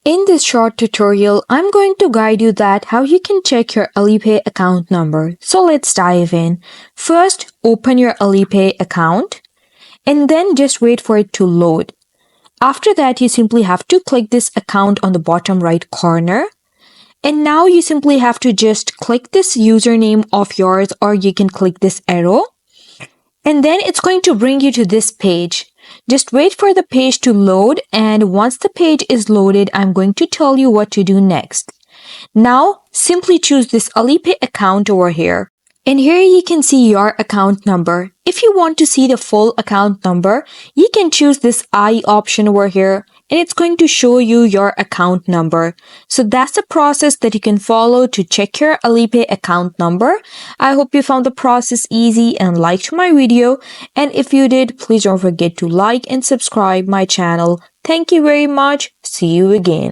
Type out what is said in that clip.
In this short tutorial, I'm going to guide you that how you can check your Alipay account number. So let's dive in. First, open your Alipay account and then just wait for it to load. After that, you simply have to click this account on the bottom right corner. And now you simply have to just click this username of yours, or you can click this arrow. And then it's going to bring you to this page. Just wait for the page to load, and once the page is loaded, I'm going to tell you what to do next. Now, simply choose this Alipay account over here. And here you can see your account number. If you want to see the full account number, you can choose this I option over here, and it's going to show you your account number. So that's the process that you can follow to check your Alipay account number. I hope you found the process easy and liked my video. And if you did, please don't forget to like and subscribe my channel. Thank you very much. See you again.